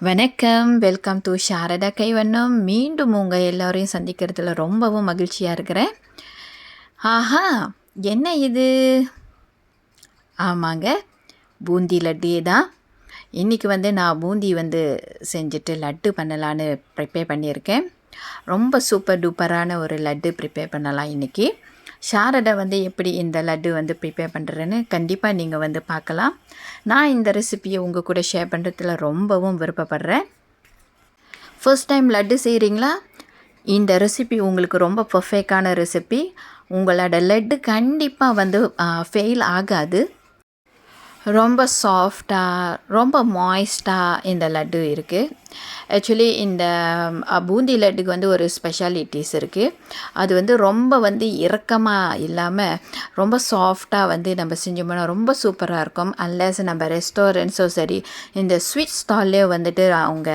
வணக்கம், welcome to Sharada கைவண்ணம். மீண்டும் உங்கள் எல்லோரையும் சந்திக்கிறதுல ரொம்பவும் மகிழ்ச்சியாக இருக்கிறேன். ஆஹா, என்ன இது? ஆமாங்க, பூந்தி லட்டு தான். இன்றைக்கி நான் பூந்தி செஞ்சுட்டு லட்டு பண்ணலான்னு ப்ரிப்பேர் பண்ணியிருக்கேன். ரொம்ப சூப்பர் டூப்பரான ஒரு லட்டு ப்ரிப்பேர் பண்ணலாம் இன்றைக்கி. ஷாரதா எப்படி இந்த லட்டு ப்ரிப்பேர் பண்ணுறேன்னு கண்டிப்பாக நீங்கள் பார்க்கலாம். நான் இந்த ரெசிப்பியை உங்கள் கூட ஷேர் பண்ணுறதுல ரொம்பவும் விருப்பப்படுறேன். ஃபர்ஸ்ட் டைம் லட்டு செய்கிறீங்களா? இந்த ரெசிபி உங்களுக்கு ரொம்ப பர்ஃபெக்டான ரெசிபி. உங்களோட லட்டு கண்டிப்பாக ஃபெயில் ஆகாது. ரொம்ப சாஃப்டாக, ரொம்ப மாய்ஸ்டாக இந்த லட்டு இருக்குது. ஆக்சுவலி இந்த பூந்தி லட்டுக்கு ஒரு ஸ்பெஷாலிட்டிஸ் இருக்குது. அது ரொம்ப இறுக்கமாக இல்லாமல் ரொம்ப சாஃப்டாக நம்ம செஞ்சோம்னா ரொம்ப சூப்பராக இருக்கும். அன்லெஸ் நம்ம ரெஸ்டாரண்ட்ஸோ சரி, இந்த ஸ்வீட் ஸ்டால்லே அவங்க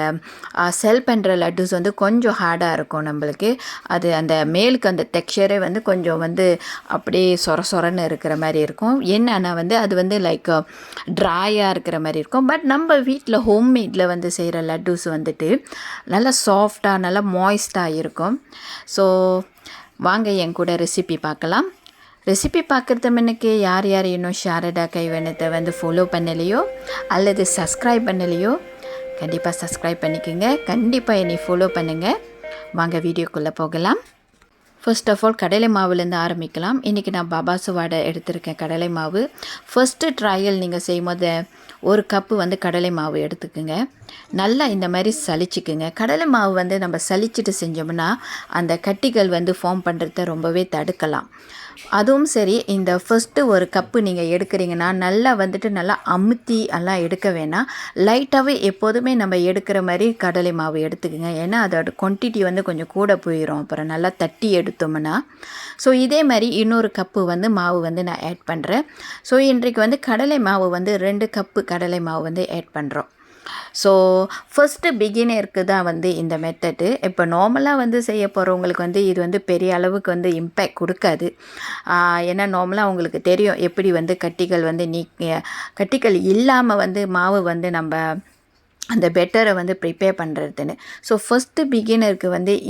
செல் பண்ணுற லட்டுஸ் கொஞ்சம் ஹார்டாக இருக்கும் நம்மளுக்கு. அது அந்த மேலுக்கு அந்த டெக்ஸ்சரே கொஞ்சம் அப்படியே சொரன்னு இருக்கிற மாதிரி இருக்கும். என்னன்னா அது லைக் ட்ராயாக இருக்கிற மாதிரி இருக்கும். பட் நம்ம வீட்டில் ஹோம்மேடில் செய்கிற லட்டுஸ் நல்லா சாஃப்டாக, நல்லா மாய்ஸ்டாக இருக்கும். ஸோ வாங்க என் கூட ரெசிபி பார்க்கலாம். ரெசிபி பார்க்குறது முன்னுக்கு யார் இன்னும் ஷாரதா கைவண்ணத்தை ஃபாலோ பண்ணலையோ அல்லது சப்ஸ்கிரைப் பண்ணலையோ கண்டிப்பாக சப்ஸ்கிரைப் பண்ணிக்கோங்க. கண்டிப்பாக என்னை ஃபாலோ பண்ணுங்கள். வாங்க வீடியோக்குள்ளே போகலாம். ஃபர்ஸ்ட் ஆஃப் ஆல் கடலை மாவுலேருந்து ஆரம்பிக்கலாம். இன்றைக்கி நான் பாபாசு வாடை எடுத்திருக்கேன் கடலை மாவு. ஃபஸ்ட்டு ட்ரையல் நீங்கள் செய்யும் போது 1 கப்பு கடலை மாவு எடுத்துக்குங்க. நல்லா இந்த மாதிரி சலிச்சுக்குங்க. கடலை மாவு நம்ம சலிச்சுட்டு செஞ்சோம்னா அந்த கட்டிகள் ஃபார்ம் பண்ணுறத ரொம்பவே தடுக்கலாம். அதுவும் சரி, இந்த ஃபஸ்ட்டு 1 கப்பு நீங்கள் எடுக்கிறீங்கன்னா நல்லா நல்லா அமுத்தி எல்லாம் எடுக்க வேணாம். லைட்டாகவே எப்போதுமே நம்ம எடுக்கிற மாதிரி கடலை மாவு எடுத்துக்கோங்க. ஏன்னா அதோட குவான்டிட்டி கொஞ்சம் கூட போயிடும் அப்புறம் நல்லா தட்டி எடுத்தோம்னா. ஸோ இதே மாதிரி இன்னொரு கப்பு மாவு நான் ஆட் பண்ணுறேன். ஸோ இன்றைக்கு கடலை மாவு 2 கப்பு கடலை மாவு ஆட் பண்ணுறோம். ஸோ ஃபஸ்ட்டு பிகினருக்கு தான் இந்த மெத்தடு. இப்போ நார்மலாக செய்ய போகிறவங்களுக்கு இது பெரிய அளவுக்கு இம்பேக்ட் கொடுக்காது. ஏன்னா நார்மலாக அவங்களுக்கு தெரியும் எப்படி கட்டிகள் கட்டிகள் இல்லாமல் மாவு நம்ம அந்த பெட்டரை ப்ரிப்பேர் பண்ணுறதுன்னு. ஸோ ஃபஸ்ட்டு பிகினருக்கு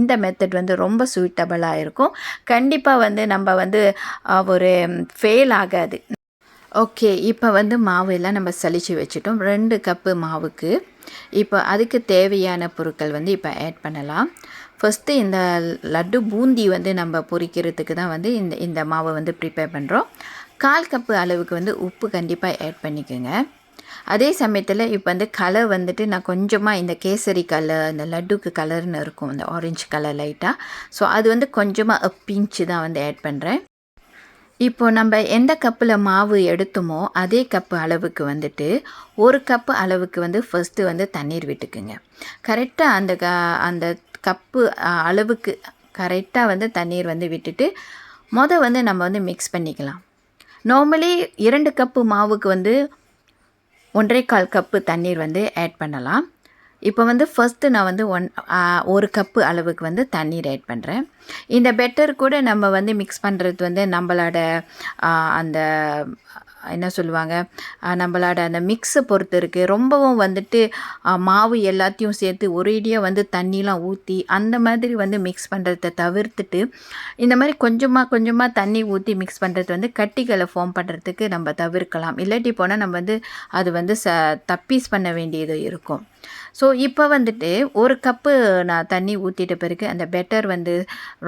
இந்த மெத்தட் ரொம்ப சூட்டபுளாக இருக்கும். கண்டிப்பாக நம்ம ஒரு ஃபெயில் ஆகாது. ஓகே, இப்போ மாவு எல்லாம் நம்ம சலிச்சு வச்சுட்டோம். 2 கப்பு மாவுக்கு இப்போ அதுக்கு தேவையான பொருட்கள் இப்போ ஆட் பண்ணலாம். ஃபஸ்ட்டு இந்த லட்டு பூந்தி நம்ம பொரிக்கிறதுக்கு தான் இந்த மாவை ப்ரிப்பேர் பண்ணுறோம். 1/4 கப்பு அளவுக்கு உப்பு கண்டிப்பாக ஆட் பண்ணிக்கோங்க. அதே சமயத்தில் இப்போ கலர் நான் கொஞ்சமாக இந்த கேசரி கலர், இந்த லட்டுக்கு கலர்னு இருக்கும், இந்த ஆரஞ்சு கலர் லைட்டாக. ஸோ அது கொஞ்சமாக பிஞ்சு தான் ஆட் பண்ணுறேன். இப்போது நம்ம எந்த கப்பில் மாவு எடுத்தோமோ அதே கப்பு அளவுக்கு 1 கப்பு அளவுக்கு ஃபஸ்ட்டு தண்ணீர் விட்டுக்குங்க. கரெக்டாக அந்த கப்பு அளவுக்கு கரெக்டாக தண்ணீர் விட்டுட்டு நம்ம மிக்ஸ் பண்ணிக்கலாம். நார்மலி 2 கப்பு மாவுக்கு 1.25 கப்பு தண்ணீர் ஆட் பண்ணலாம். இப்போ ஃபஸ்ட்டு நான் 1 கப்பு அளவுக்கு தண்ணீர் ஆட் பண்ணுறேன். இந்த பெட்டர் கூட நம்ம மிக்ஸ் பண்ணுறது நம்மளோட அந்த என்ன சொல்லுவாங்க, நம்மளோட அந்த மிக்ஸை பொறுத்து இருக்குது. ரொம்பவும் மாவு எல்லாத்தையும் சேர்த்து ஒரேடியாக தண்ணிலாம் ஊற்றி அந்த மாதிரி மிக்ஸ் பண்ணுறத தவிர்த்துட்டு இந்த மாதிரி கொஞ்சமாக தண்ணி ஊற்றி மிக்ஸ் பண்ணுறது கட்டிகளை ஃபார்ம் பண்ணுறதுக்கு நம்ம தவிர்க்கலாம். இல்லாட்டி போனால் நம்ம அது தப்பீஸ் பண்ண வேண்டியது இருக்கும். ஸோ இப்போ 1 கப்பு நான் தண்ணி ஊற்றிட்ட பிறகு அந்த பெட்டர்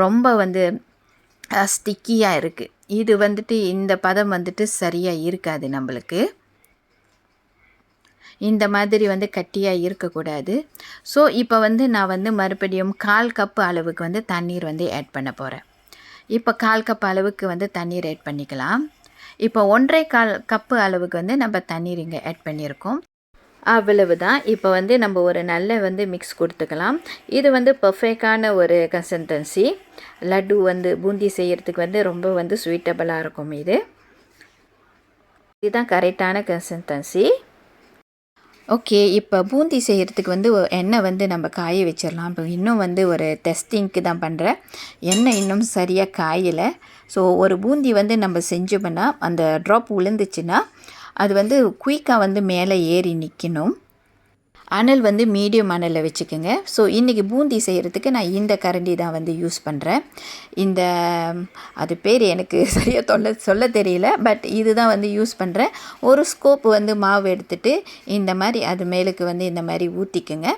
ரொம்ப ஸ்டிக்கியாக இருக்குது. இது இந்த பதம் சரியாக இருக்காது. நம்மளுக்கு இந்த மாதிரி கட்டியாக இருக்கக்கூடாது. ஸோ இப்போ நான் மறுபடியும் 1/4 கப்பு அளவுக்கு தண்ணீர் ஆட் பண்ண போகிறேன். இப்போ 1/4 கப்பு அளவுக்கு தண்ணீர் ஆட் பண்ணிக்கலாம். இப்போ 1.25 கப்பு அளவுக்கு நம்ம தண்ணீர் இங்கே ஆட் பண்ணியிருக்கோம். அவ்வளவு தான். இப்போ நம்ம ஒரு நல்ல மிக்ஸ் கொடுத்துக்கலாம். இது பர்ஃபெக்டான ஒரு கன்சிஸ்டன்சி. லட்டு பூந்தி செய்கிறதுக்கு ரொம்ப ஸ்வீட்டபுளாக இருக்கும். இதுதான் கரெக்டான கன்சிஸ்டன்சி. ஓகே, இப்போ பூந்தி செய்கிறதுக்கு எண்ணெய் நம்ம காய வச்சிடலாம். இப்போ இன்னும் ஒரு டெஸ்டிங்க்கு தான் பண்ணுறேன். எண்ணெய் இன்னும் சரியாக காயலை. ஸோ ஒரு பூந்தி நம்ம செஞ்சோம்னா அந்த ட்ராப் விழுந்துச்சுன்னா அது குயிக்காக மேலே ஏறி நிற்கணும். அனல் வந்து மீடியம் அனலில் வச்சுக்கோங்க. ஸோ இன்றைக்கி பூந்தி செய்கிறதுக்கு நான் இந்த கரண்டி தான் வந்து யூஸ் பண்ணுறேன். இந்த அது பேர் எனக்கு சரியாக சொல்ல தெரியல, பட் இது தான் வந்து யூஸ் பண்ணுறேன். ஒரு ஸ்கோப் வந்து மாவு எடுத்துகிட்டு இந்த மாதிரி அது மேலுக்கு வந்து இந்த மாதிரி ஊற்றிக்குங்க.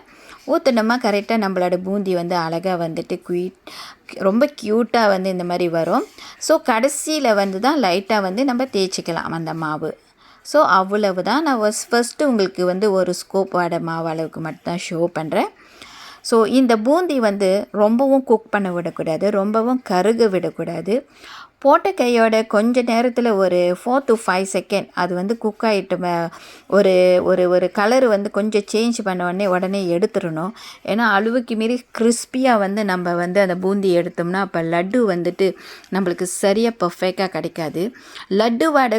ஊற்றினோமா கரெக்டாக நம்மளோட பூந்தி வந்து அழகாக வந்துட்டு ரொம்ப க்யூட்டாக வந்து இந்த மாதிரி வரும். ஸோ கடைசியில் வந்து தான் லைட்டாக வந்து நம்ம தேய்ச்சிக்கலாம் அந்த மாவு. ஸோ அவ்வளவு தான். நான் ஃபஸ்ட்டு உங்களுக்கு வந்து ஒரு ஸ்கோப் வடை மாவு அளவுக்கு மட்டும்தான் ஷோ பண்ணுறேன். ஸோ இந்த பூந்தி வந்து ரொம்பவும் குக் பண்ண விடக்கூடாது, ரொம்பவும் கருக விடக்கூடாது. போட்ட கையோட கொஞ்ச நேரத்தில் ஒரு 4 to 5 செகண்ட் அது வந்து குக் ஆகிட்டு ஒரு ஒரு ஒரு கலரு வந்து கொஞ்சம் சேஞ்ச் பண்ண உடனே எடுத்துடணும். ஏன்னா அளவுக்கு மீறி கிறிஸ்பியாக வந்து நம்ம வந்து அந்த பூந்தி எடுத்தோம்னா அப்போ லட்டு வந்துட்டு நம்மளுக்கு சரியாக பர்ஃபெக்டாக கிடைக்காது. லட்டுவோட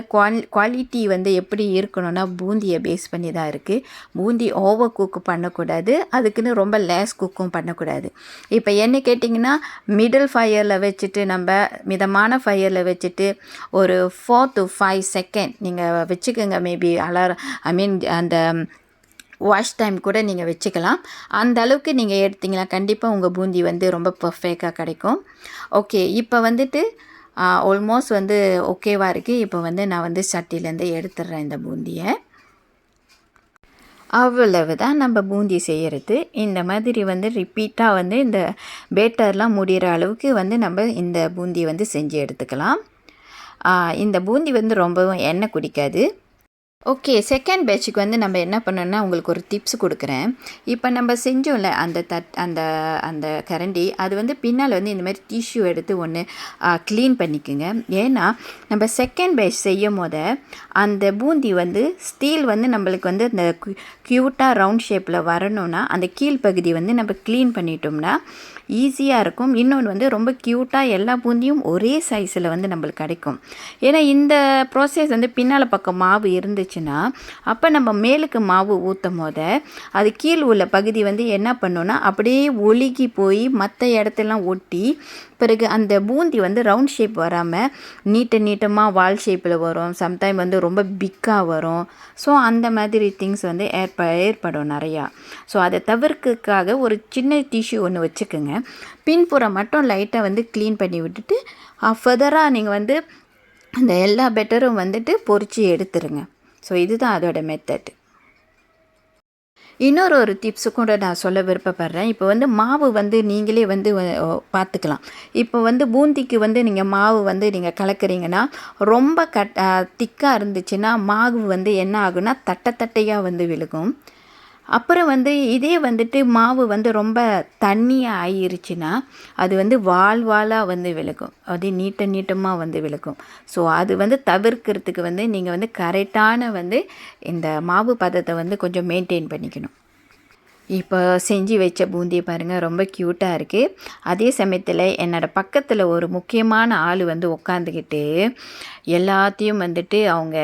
குவாலிட்டி வந்து எப்படி இருக்கணும்னா பூந்தியை பேஸ் பண்ணி தான் இருக்குது. பூந்தி ஓவர் குக் பண்ணக்கூடாது, அதுக்குன்னு ரொம்ப லேஸ் குக்கும் பண்ணக்கூடாது. இப்போ என்ன கேட்டிங்கன்னா மிடில் ஃபயரில் வச்சுட்டு நம்ம மிதமான ஃபயரில் வச்சுட்டு ஒரு 4 to 5 செகண்ட் நீங்கள் வச்சுக்கோங்க. மேபி அந்த வாஷ் டைம் கூட நீங்கள் வச்சுக்கலாம். அந்த அளவுக்கு நீங்கள் எடுத்திங்கன்னா கண்டிப்பாக உங்கள் பூந்தி வந்து ரொம்ப பர்ஃபெக்டாக கிடைக்கும். ஓகே, இப்போ வந்துட்டு ஆல்மோஸ்ட் வந்து ஓகேவாக இருக்குது. இப்போ வந்து நான் வந்து சட்டிலேருந்து எடுத்துடுறேன் இந்த பூந்தியை. அவ்வளவு தான் நம்ம பூந்தி செய்கிறது. இந்த மாதிரி வந்து ரிப்பீட்டாக வந்து இந்த பேட்டர்லாம் முடிகிற அளவுக்கு வந்து நம்ம இந்த பூந்தி வந்து செஞ்சு எடுத்துக்கலாம். இந்த பூந்தி வந்து ரொம்பவும் எண்ணெய் குடிக்காது. ஓகே, செகண்ட் பேட்சுக்கு வந்து நம்ம என்ன பண்ணோன்னா உங்களுக்கு ஒரு டிப்ஸ் கொடுக்குறேன். இப்போ நம்ம செஞ்சோம்ல அந்த அந்த கரண்டி, அது வந்து பின்னால் வந்து இந்த மாதிரி டிஷ்யூ எடுத்து ஒன்று க்ளீன் பண்ணிக்கோங்க. ஏன்னா நம்ம செகண்ட் பேட்ச் செய்யும் போது அந்த பூந்தி வந்து ஸ்டீல் வந்து நம்மளுக்கு வந்து அந்த க்யூட்டாக ரவுண்ட் ஷேப்பில் வரணும்னா அந்த கீழ்ப்பகுதி வந்து நம்ம க்ளீன் பண்ணிட்டோம்னா ஈஸியாக இருக்கும். இன்னொன்று வந்து ரொம்ப க்யூட்டாக எல்லா பூந்தியும் ஒரே சைஸில் வந்து நம்மளுக்கு கிடைக்கும். ஏன்னா இந்த ப்ராசஸ் வந்து பின்னால் பக்கம் மாவு இருந்துச்சுன்னா அப்போ நம்ம மேலுக்கு மாவு ஊற்றும் போது அது கீழ் உள்ள பகுதி வந்து என்ன பண்ணோன்னா அப்படியே ஒழுகி போய் மற்ற இடத்தெல்லாம் ஒட்டி பிறகு அந்த பூந்தி வந்து ரவுண்ட் ஷேப் வராமல் நீட்டமாக வால் ஷேப்பில் வரும். சம்டைம் வந்து ரொம்ப பிக்காக வரும். ஸோ அந்த மாதிரி திங்ஸ் வந்து ஏற்படும் நிறையா. ஸோ அதை தவிர்க்கிறதுக்காக ஒரு சின்ன டிஷ்யூ ஒன்று வச்சுக்கோங்க. பின்புறம் மட்டும் லைட்டாக வந்து க்ளீன் பண்ணி விட்டுட்டு ஃபர்தராக நீங்கள் வந்து அந்த எல்லா பெட்டரும் வந்துட்டு பொரித்து எடுத்துருங்க. ஸோ இதுதான் அதோட மெத்தட். இன்னொரு டிப்ஸு கூட நான் சொல்ல விருப்பப்படுறேன். இப்போ வந்து மாவு வந்து நீங்களே வந்து பார்த்துக்கலாம். இப்போ வந்து பூந்திக்கு வந்து நீங்கள் மாவு வந்து நீங்கள் கலக்கிறீங்கன்னா ரொம்ப திக்காக இருந்துச்சுன்னா மாவு வந்து என்ன ஆகுனா தட்டையாக வந்து விழுகும். அப்புறம் வந்து இதே வந்துட்டு மாவு வந்து ரொம்ப தண்ணியாக ஆகிருச்சுன்னா அது வந்து வாலாக வந்து விழுகும், அது நீட்டமாக வந்து விழுகும். ஸோ அது வந்து தவிர்க்கிறதுக்கு வந்து நீங்கள் வந்து கரெக்டான வந்து இந்த மாவு பதத்தை வந்து கொஞ்சம் மெயின்டைன் பண்ணிக்கணும். இப்போ செஞ்சு வச்ச பூந்தியை பாருங்கள், ரொம்ப க்யூட்டாக இருக்குது. அதே சமயத்தில் என்னோடய பக்கத்தில் ஒரு முக்கியமான ஆள் வந்து உட்காந்துக்கிட்டு எல்லாத்தையும் வந்துட்டு அவங்க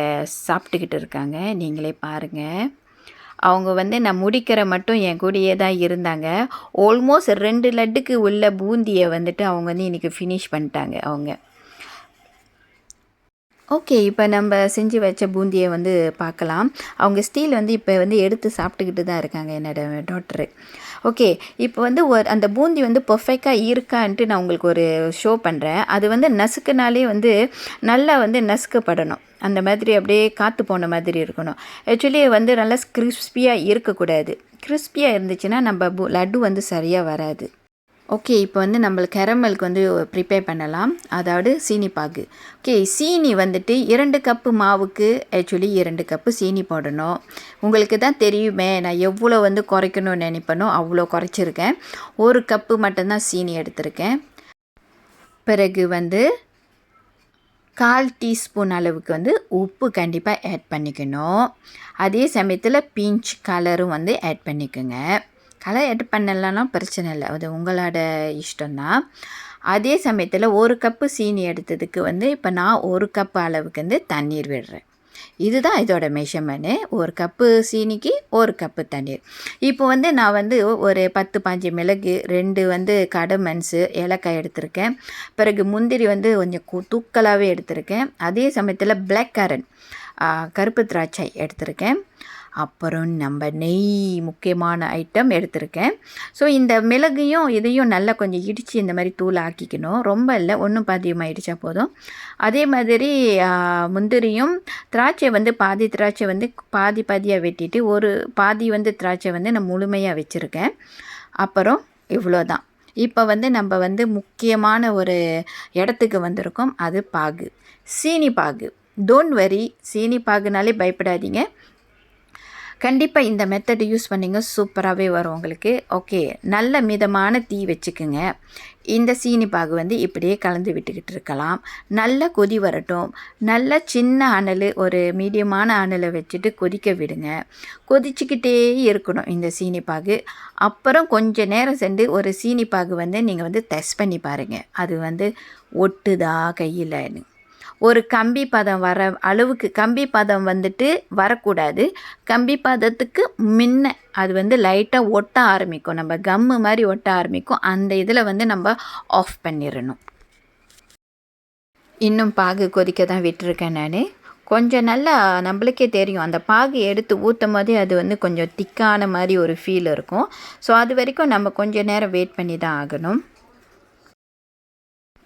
சாப்பிட்டுக்கிட்டு இருக்காங்க. நீங்களே பாருங்கள். அவங்க வந்து நான் முடிக்கிற மட்டும் என் கூடயே தான் இருந்தாங்க. ஆல்மோஸ்ட் 2 லட்டுக்கு உள்ள பூந்தியை வந்துட்டு அவங்க வந்து இன்றைக்கி ஃபினிஷ் பண்ணிட்டாங்க அவங்க. ஓகே, இப்போ நம்ம செஞ்சு வச்ச பூந்தியை வந்து பார்க்கலாம். அவங்க ஸ்டீல் வந்து இப்போ வந்து எடுத்து சாப்பிட்டுக்கிட்டு தான் இருக்காங்க என்னோடய டாட்டரு. ஓகே, இப்போ வந்து அந்த பூந்தி வந்து பர்ஃபெக்டாக இருக்கான்ட்டு நான் உங்களுக்கு ஒரு ஷோ பண்ணுறேன். அது வந்து நசுக்குனாலே வந்து நல்லா வந்து நசுக்கப்படணும். அந்த மாதிரி அப்படியே காற்று போன மாதிரி இருக்கணும். ஆக்சுவலி வந்து நல்லா கிறிஸ்பியாக இருக்கக்கூடாது. கிறிஸ்பியாக இருந்துச்சுன்னா நம்ம லட்டு வந்து சரியாக வராது. ஓகே, இப்போ வந்து நம்மளுக்கு கேரமலுக்கு வந்து ப்ரிப்பேர் பண்ணலாம். அதாவது சீனி பாகு. ஓகே, சீனி வந்துட்டு 2 கப்பு மாவுக்கு ஆக்சுவலி 2 கப்பு சீனி போடணும். உங்களுக்கு தான் தெரியுமே நான் எவ்வளோ வந்து குறைக்கணும்னு நினைப்பனோ அவ்வளோ குறைச்சிருக்கேன். 1 கப்பு மட்டும்தான் சீனி எடுத்திருக்கேன். பிறகு வந்து 1/4 டீஸ்பூன் அளவுக்கு வந்து உப்பு கண்டிப்பாக ஆட் பண்ணிக்கணும். அதே சமயத்தில் பிஞ்ச் கலரும் வந்து ஆட் பண்ணிக்கோங்க. கலர் ஆட் பண்ணலன்னா பிரச்சனை இல்லை, அது உங்களோட இஷ்டம்தான். அதே சமயத்தில் 1 கப்பு சீனி எடுத்ததுக்கு வந்து இப்போ நான் 1 கப்பு அளவுக்கு வந்து தண்ணீர் விடுறேன். இதுதான் இதோட மெஷர்மெண்ட்டு. 1 கப்பு சீனிக்கு 1 கப்பு தண்ணீர். இப்போ வந்து நான் வந்து ஒரு 10-15 மிளகு, 2 வந்து கடமன்ஸு, ஏலக்காய் எடுத்திருக்கேன். பிறகு முந்திரி வந்து கொஞ்சம் தூக்கலாகவே எடுத்திருக்கேன். அதே சமயத்தில் பிளாக் கரண்ட், கருப்பு திராட்சை எடுத்திருக்கேன். அப்புறம் நம்ம நெய் முக்கியமான ஐட்டம் எடுத்திருக்கேன். ஸோ இந்த மிளகையும் இதையும் நல்லா கொஞ்சம் இடித்து இந்த மாதிரி தூள் ஆக்கிக்கணும். ரொம்ப இல்லை, ஒன்றும் பாதியமாக இடித்தா போதும். அதே மாதிரி முந்திரியும் திராட்சை வந்து பாதி திராட்சை வந்து பாதியாக வெட்டிட்டு ஒரு பாதி வந்து திராட்சை வந்து நான் முழுமையாக வச்சுருக்கேன். அப்புறம் இவ்வளோ தான். இப்போ வந்து நம்ம வந்து முக்கியமான ஒரு இடத்துக்கு வந்திருக்கோம். அது பாகு, சீனி பாகு. டோன்ட் வரி, சீனி பாகுனாலே பயப்படாதீங்க. கண்டிப்பாக இந்த மெத்தட் யூஸ் பண்ணிங்க, சூப்பராகவே வரும் உங்களுக்கு. ஓகே, நல்ல மிதமான தீ வச்சுக்குங்க. இந்த சீனி பாகு வந்து இப்படியே கலந்து விட்டுக்கிட்டு இருக்கலாம். நல்லா கொதி வரட்டும். நல்லா சின்ன அனல், ஒரு மீடியமான அனலை வச்சுட்டு கொதிக்க விடுங்க. கொதிச்சுக்கிட்டே இருக்கணும் இந்த சீனி பாகு. அப்புறம் கொஞ்சம் நேரம் சென்று ஒரு சீனி பாகு வந்து நீங்கள் வந்து டெஸ்ட் பண்ணி பாருங்கள், அது வந்து ஒட்டுதா கையில்னு. ஒரு கம்பி பதம் வர அளவுக்கு, கம்பி பதம் வந்துட்டு வரக்கூடாது. கம்பி பதத்துக்கு முன்ன அது வந்து லைட்டாக ஒட்ட ஆரம்பிக்கும், நம்ம கம்மு மாதிரி ஒட்ட ஆரம்பிக்கும். அந்த இதில் வந்து நம்ம ஆஃப் பண்ணிடணும். இன்னும் பாகு கொதிக்க தான் விட்டுருக்கேன் நான். கொஞ்சம் நல்லா நம்மளுக்கே தெரியும், அந்த பாகு எடுத்து ஊற்றும் போதே அது வந்து கொஞ்சம் திக்கான மாதிரி ஒரு ஃபீல் இருக்கும். ஸோ அது வரைக்கும் நம்ம கொஞ்சம் நேரம் வெயிட் பண்ணி தான் ஆகணும்.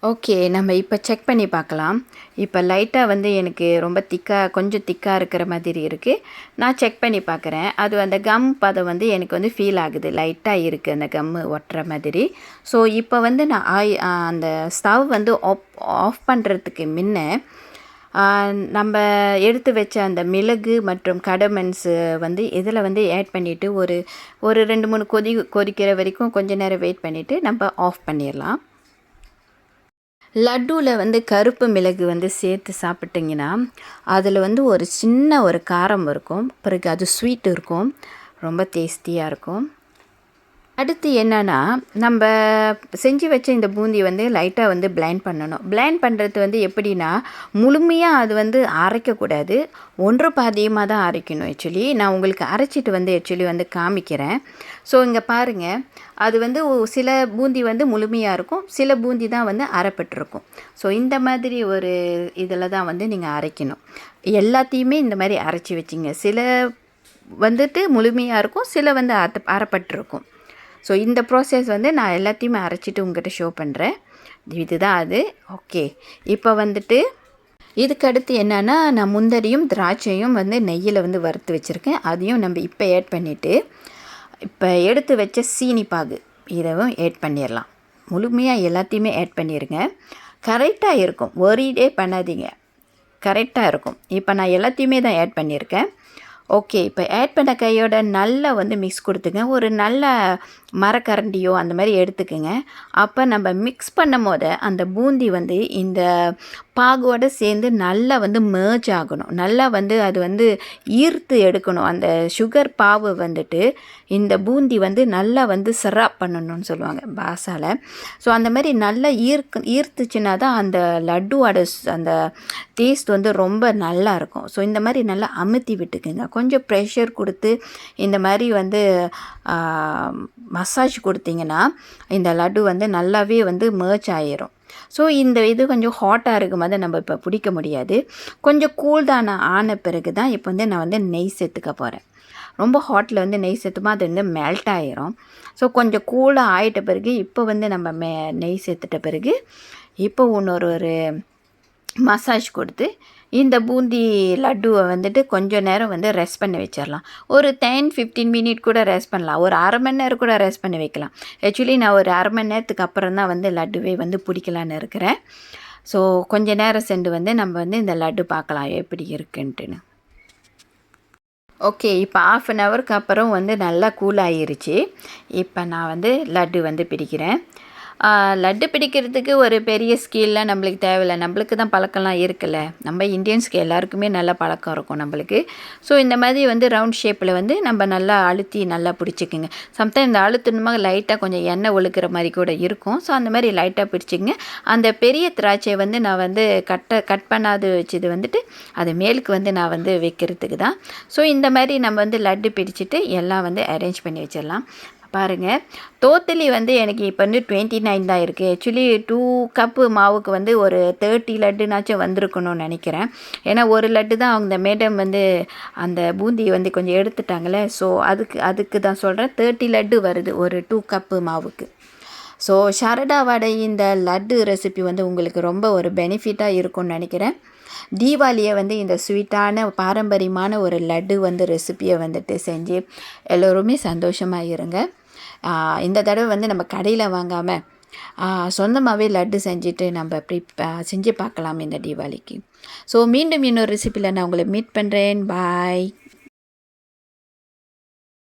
ஓகே, நம்ம இப்போ செக் பண்ணி பார்க்கலாம். இப்போ லைட்டாக வந்து எனக்கு ரொம்ப கொஞ்சம் திக்காக இருக்கிற மாதிரி இருக்குது. நான் செக் பண்ணி பார்க்குறேன். அது அந்த கம் பதம் வந்து எனக்கு வந்து ஃபீல் ஆகுது, லைட்டாக இருக்குது அந்த கம்மு ஒட்டுற மாதிரி. ஸோ இப்போ வந்து நான் அந்த ஸ்டவ் வந்து ஆஃப் பண்ணுறதுக்கு முன்ன நம்ம எடுத்து வச்ச அந்த மிளகு மற்றும் கடமன்ஸு வந்து இதில் வந்து ஆட் பண்ணிவிட்டு ஒரு 2-3 கொதிக்கிற வரைக்கும் கொஞ்சம் நேரம் வெயிட் பண்ணிவிட்டு நம்ம ஆஃப் பண்ணிடலாம். லட்டுவில் வந்து கருப்பு மிளகு வந்து சேர்த்து சாப்பிட்டிங்கன்னா அதில் வந்து ஒரு சின்ன ஒரு காரம் இருக்கும், பிறகு அது ஸ்வீட் இருக்கும், ரொம்ப டேஸ்டியாக இருக்கும். அடுத்து என்னென்னா, நம்ம செஞ்சு வச்ச இந்த பூந்தி வந்து லைட்டாக வந்து பிளைண்ட் பண்ணணும். பிளைண்ட் பண்ணுறது வந்து எப்படின்னா, முழுமையாக அது வந்து அரைக்கக்கூடாது, ஒன்று பாதியமாக தான் அரைக்கணும். ஆக்சுவலி நான் உங்களுக்கு அரைச்சிட்டு வந்து காமிக்கிறேன். ஸோ இங்கே பாருங்கள், அது வந்து சில பூந்தி வந்து முழுமையாக இருக்கும், சில பூந்தி தான் வந்து அரைப்பட்டிருக்கும். ஸோ இந்த மாதிரி ஒரு இதில் தான் வந்து நீங்கள் அரைக்கணும். எல்லாத்தையுமே இந்த மாதிரி அரைச்சி வச்சிங்க. சில வந்துட்டு முழுமையாக இருக்கும், சில வந்து அரைப்பட்டிருக்கும். ஸோ இந்த ப்ராசஸ் வந்து நான் எல்லாத்தையுமே அரைச்சிட்டு உங்கள்கிட்ட ஷோ பண்ணுறேன். இதுதான் அது. ஓகே, இப்போ வந்துட்டு இதுக்கு அடுத்து என்னென்னா, நான் முந்தரியும் திராட்சையும் வந்து நெய்யில் வந்து வறுத்து வச்சுருக்கேன். அதையும் நம்ம இப்போ ஆட் பண்ணிவிட்டு, இப்போ எடுத்து வச்ச சீனி பாகு இதவும் ஆட் பண்ணிடலாம். முழுமையாக எல்லாத்தையுமே ஆட் பண்ணிடுங்க. கரெக்டாக இருக்கும், ஒரீடே பண்ணாதீங்க, கரெக்டாக இருக்கும். இப்போ நான் எல்லாத்தையுமே தான் ஆட் பண்ணியிருக்கேன். ஓகே, இப்போ ஆட் பண்ண கையோட நல்லா வந்து மிக்ஸ் கொடுத்துங்க. ஒரு நல்ல மரக்கரண்டியோ அந்த மாதிரி எடுத்துக்கோங்க. அப்போ நம்ம மிக்ஸ் பண்ணும் போது அந்த பூந்தி வந்து இந்த பாகோடு சேர்ந்து நல்லா வந்து மேர்ஜ் ஆகணும், நல்லா வந்து அது வந்து ஈர்த்து எடுக்கணும். அந்த சுகர் பாவு வந்துட்டு இந்த பூந்தி வந்து நல்லா வந்து சிராப் பண்ணணும்னு சொல்லுவாங்க பாஷாவில். ஸோ அந்த மாதிரி நல்லா ஈர்த்துச்சுன்னா தான் அந்த லட்டுவோட அந்த டேஸ்ட் வந்து ரொம்ப நல்லா இருக்கும். ஸோ இந்த மாதிரி நல்லா அமுத்தி விட்டுக்குங்க. கொஞ்சம் ப்ரெஷர் கொடுத்து இந்த மாதிரி வந்து மசாஜ் கொடுத்தீங்கன்னா இந்த லட்டு வந்து நல்லாவே வந்து மேர்ச் ஆகிரும். ஸோ இந்த இது கொஞ்சம் ஹாட்டாக இருக்கும் போது நம்ம இப்போ பிடிக்க முடியாது. கொஞ்சம் கூல்டான ஆன பிறகு தான் இப்போ வந்து நான் வந்து நெய் சேர்த்துக்க போகிறேன். ரொம்ப ஹாட்டில் வந்து நெய் சேர்த்துமா அது வந்து மெல்ட் ஆகிரும். ஸோ கொஞ்சம் கூலாக ஆகிட்ட பிறகு இப்போ வந்து நம்ம நெய் சேர்த்துட்ட பிறகு இப்போ ஒரு மசாஜ் கொடுத்து இந்த பூந்தி லட்டுவை வந்துட்டு கொஞ்சம் நேரம் வந்து ரெஸ்ட் பண்ணி வச்சிடலாம். ஒரு 10-15 மினிட் கூட ரெஸ்ட் பண்ணலாம், ஒரு அரை மணி நேரம் கூட ரெஸ்ட் பண்ணி வைக்கலாம். ஆக்சுவலி நான் ஒரு அரை மணி நேரத்துக்கு அப்புறம் தான் வந்து லட்டுவே வந்து பிடிக்கலான்னு இருக்கிறேன். ஸோ கொஞ்சம் நேரம் சென்று வந்து நம்ம வந்து இந்த லட்டு பார்க்கலாம் எப்படி இருக்குன்ட்டுன்னு. ஓகே, இப்போ 1/2 ஹவருக்கு அப்புறம் வந்து நல்லா கூல் ஆகிருச்சு. இப்போ நான் வந்து லட்டு வந்து பிடிக்கிறேன். லட்டு பிடிக்கிறதுக்கு ஒரு பெரிய ஸ்கீல்லாம் நம்மளுக்கு தேவையில்லை, நம்மளுக்கு தான் பழக்கம்லாம் இருக்குல்ல. நம்ம இந்தியன்ஸ்க்கு எல்லாருக்குமே நல்ல பழக்கம் இருக்கும் நம்மளுக்கு. ஸோ இந்த மாதிரி வந்து ரவுண்ட் ஷேப்பில் வந்து நம்ம நல்லா அழுத்தி நல்லா பிடிச்சிக்குங்க. சம்டைம் இந்த அழுத்தணுமா லைட்டாக கொஞ்சம் எண்ணெய் ஒழுக்கிற மாதிரி கூட இருக்கும். ஸோ அந்த மாதிரி லைட்டாக பிடிச்சிங்க. அந்த பெரிய திராட்சையை வந்து நான் வந்து கட் பண்ணாது வச்சது வந்துட்டு அது மேலுக்கு வந்து நான் வந்து வைக்கிறதுக்கு தான். ஸோ இந்த மாதிரி நம்ம வந்து லட்டு பிடிச்சிட்டு எல்லாம் வந்து அரேஞ்ச் பண்ணி வச்சிடலாம். பாருங்கள், டோட்டலி வந்து எனக்கு இப்போ வந்து 29 தான் இருக்குது. ஆக்சுவலி 2 கப்பு மாவுக்கு வந்து ஒரு 30 லட்டுனாச்சும் வந்திருக்கணும்னு நினைக்கிறேன். ஏன்னா ஒரு லட்டு தான் அவங்க மேடம் வந்து அந்த பூந்தி வந்து கொஞ்சம் எடுத்துட்டாங்களே. ஸோ அதுக்கு தான் சொல்கிறேன், 30 லட்டு வருது ஒரு 2 கப்பு மாவுக்கு. ஸோ ஷரடா வடை இந்த லட்டு ரெசிபி வந்து உங்களுக்கு ரொம்ப ஒரு பெனிஃபிட்டாக இருக்கும்னு நினைக்கிறேன். தீபாவளியை வந்து இந்த ஸ்வீட்டான பாரம்பரியமான ஒரு லட்டு வந்து ரெசிப்பியை வந்துட்டு செஞ்சு எல்லோருமே சந்தோஷமாக இருங்க. இந்த தடவை வந்து நம்ம கடையில் வாங்காமல் சொந்தமாகவே லட்டு செஞ்சுட்டு நம்ம செஞ்சு பார்க்கலாம் இந்த தீபாவளிக்கு. ஸோ மீண்டும் இன்னொரு ரெசிப்பியில் நான் உங்களை மீட் பண்ணுறேன். பாய்.